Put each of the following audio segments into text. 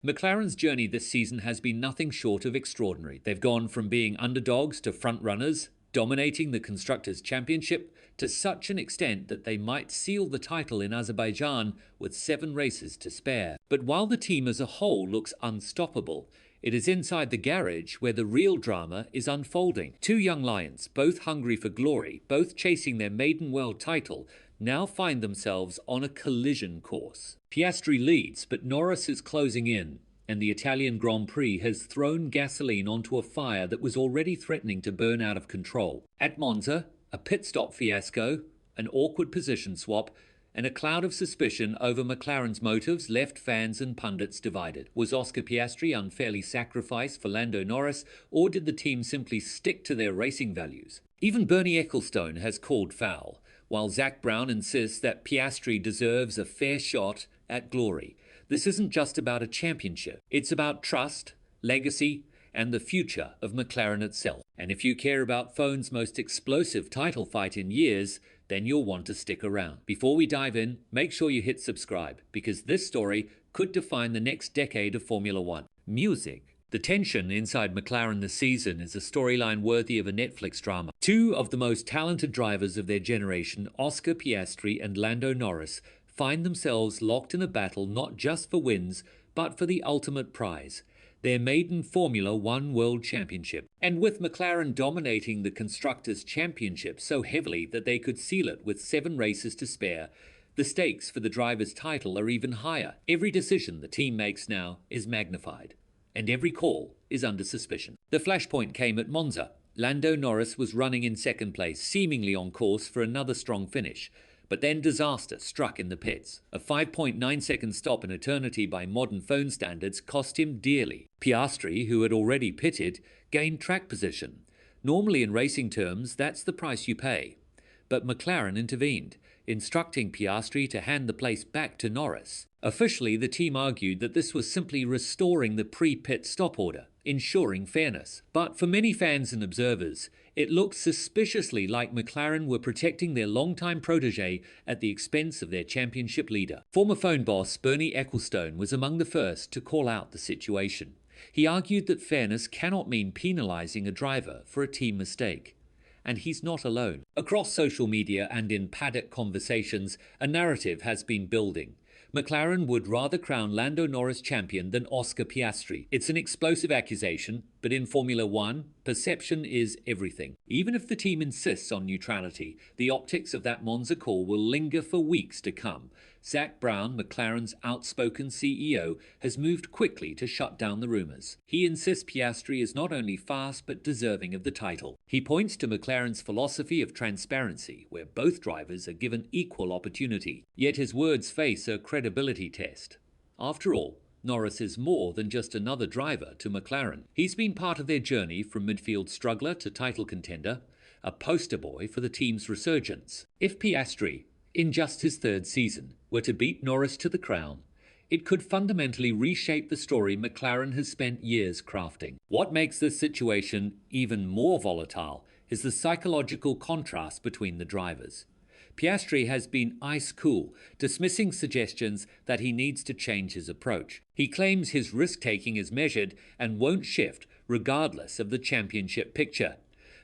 McLaren's journey this season has been nothing short of extraordinary. They've gone from being underdogs to front-runners, dominating the Constructors' Championship to such an extent that they might seal the title in Azerbaijan with 7 races to spare. But while the team as a whole looks unstoppable, it is inside the garage where the real drama is unfolding. Two young lions, both hungry for glory, both chasing their maiden world title, now find themselves on a collision course. Piastri leads, but Norris is closing in, and the Italian Grand Prix has thrown gasoline onto a fire that was already threatening to burn out of control. At Monza, a pit stop fiasco, an awkward position swap, and a cloud of suspicion over McLaren's motives left fans and pundits divided. Was Oscar Piastri unfairly sacrificed for Lando Norris, or did the team simply stick to their racing values? Even Bernie Ecclestone has called foul, while Zak Brown insists that Piastri deserves a fair shot at glory. This isn't just about a championship. It's about trust, legacy, and the future of McLaren itself. And if you care about phone's most explosive title fight in years, then you'll want to stick around. Before we dive in, make sure you hit subscribe, because this story could define the next decade of Formula One. Music. The tension inside McLaren this season is a storyline worthy of a Netflix drama. Two of the most talented drivers of their generation, Oscar Piastri and Lando Norris, find themselves locked in a battle not just for wins, but for the ultimate prize, their maiden Formula One World Championship. And with McLaren dominating the Constructors' Championship so heavily that they could seal it with 7 races to spare, the stakes for the driver's title are even higher. Every decision the team makes now is magnified, and every call is under suspicion. The flashpoint came at Monza. Lando Norris was running in second place, seemingly on course for another strong finish. But then disaster struck in the pits. A 5.9-second stop in eternity by modern phone standards cost him dearly. Piastri, who had already pitted, gained track position. Normally in racing terms, that's the price you pay. But McLaren intervened, instructing Piastri to hand the place back to Norris. Officially, the team argued that this was simply restoring the pre-pit stop order, ensuring fairness. But for many fans and observers, it looked suspiciously like McLaren were protecting their longtime protege at the expense of their championship leader. Former phone boss Bernie Ecclestone was among the first to call out the situation. He argued that fairness cannot mean penalizing a driver for a team mistake. And he's not alone. Across social media and in paddock conversations, a narrative has been building. McLaren would rather crown Lando Norris champion than Oscar Piastri. It's an explosive accusation, but in Formula One, perception is everything. Even if the team insists on neutrality, the optics of that Monza call will linger for weeks to come. Zak Brown, McLaren's outspoken CEO, has moved quickly to shut down the rumors. He insists Piastri is not only fast but deserving of the title. He points to McLaren's philosophy of transparency, where both drivers are given equal opportunity. Yet his words face a credibility test. After all, Norris is more than just another driver to McLaren. He's been part of their journey from midfield struggler to title contender, a poster boy for the team's resurgence. If Piastri, in just his 3rd season, were to beat Norris to the crown, it could fundamentally reshape the story McLaren has spent years crafting. What makes this situation even more volatile is the psychological contrast between the drivers. Piastri has been ice cool, dismissing suggestions that he needs to change his approach. He claims his risk-taking is measured and won't shift regardless of the championship picture.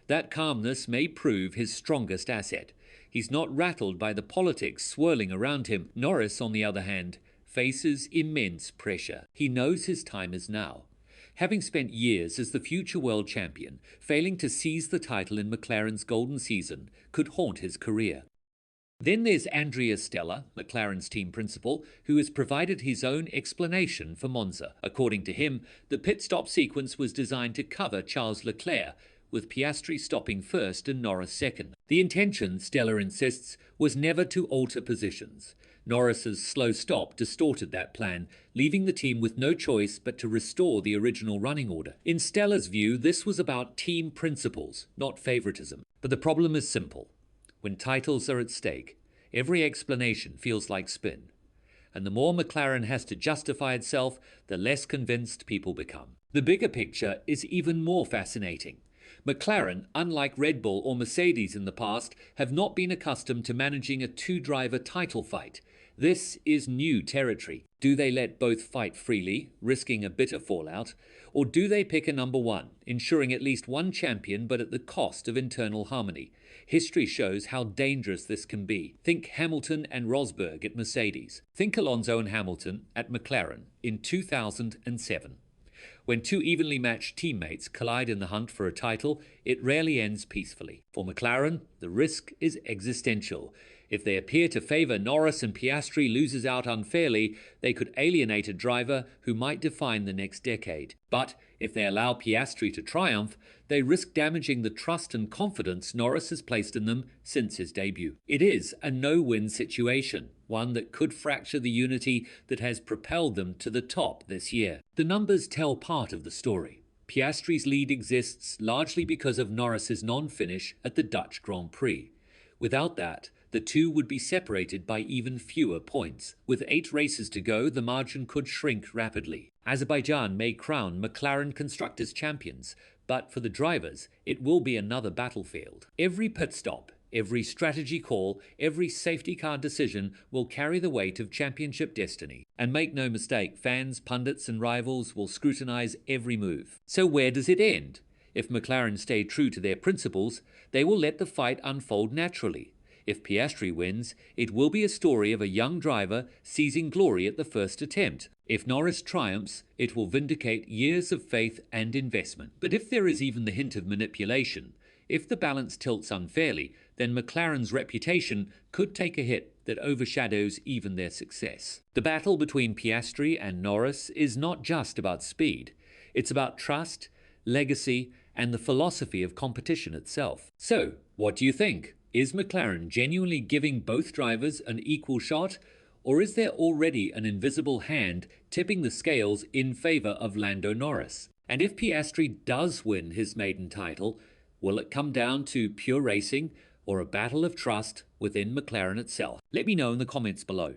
That calmness may prove his strongest asset. He's not rattled by the politics swirling around him. Norris, on the other hand, faces immense pressure. He knows his time is now. Having spent years as the future world champion, failing to seize the title in McLaren's golden season could haunt his career. Then there's Andrea Stella, McLaren's team principal, who has provided his own explanation for Monza. According to him, the pit stop sequence was designed to cover Charles Leclerc, with Piastri stopping first and Norris second. The intention, Stella insists, was never to alter positions. Norris's slow stop distorted that plan, leaving the team with no choice but to restore the original running order. In Stella's view, this was about team principles, not favouritism. But the problem is simple. When titles are at stake, every explanation feels like spin. And the more McLaren has to justify itself, the less convinced people become. The bigger picture is even more fascinating. McLaren, unlike Red Bull or Mercedes in the past, have not been accustomed to managing a 2-driver title fight. This is new territory. Do they let both fight freely, risking a bitter fallout, or do they pick a number one, ensuring at least one champion but at the cost of internal harmony? History shows how dangerous this can be. Think Hamilton and Rosberg at Mercedes. Think Alonso and Hamilton at McLaren in 2007. When two evenly matched teammates collide in the hunt for a title, it rarely ends peacefully. For McLaren, the risk is existential. If they appear to favour Norris and Piastri loses out unfairly, they could alienate a driver who might define the next decade. But if they allow Piastri to triumph, they risk damaging the trust and confidence Norris has placed in them since his debut. It is a no-win situation, one that could fracture the unity that has propelled them to the top this year. The numbers tell part of the story. Piastri's lead exists largely because of Norris's non-finish at the Dutch Grand Prix. Without that, the two would be separated by even fewer points. With 8 races to go, the margin could shrink rapidly. Azerbaijan may crown McLaren Constructors champions, but for the drivers, it will be another battlefield. Every pit stop, every strategy call, every safety car decision will carry the weight of championship destiny. And make no mistake, fans, pundits and rivals will scrutinize every move. So where does it end? If McLaren stay true to their principles, they will let the fight unfold naturally. If Piastri wins, it will be a story of a young driver seizing glory at the first attempt. If Norris triumphs, it will vindicate years of faith and investment. But if there is even the hint of manipulation, if the balance tilts unfairly, then McLaren's reputation could take a hit that overshadows even their success. The battle between Piastri and Norris is not just about speed. It's about trust, legacy, and the philosophy of competition itself. So, what do you think? Is McLaren genuinely giving both drivers an equal shot, or is there already an invisible hand tipping the scales in favour of Lando Norris? And if Piastri does win his maiden title, will it come down to pure racing or a battle of trust within McLaren itself? Let me know in the comments below.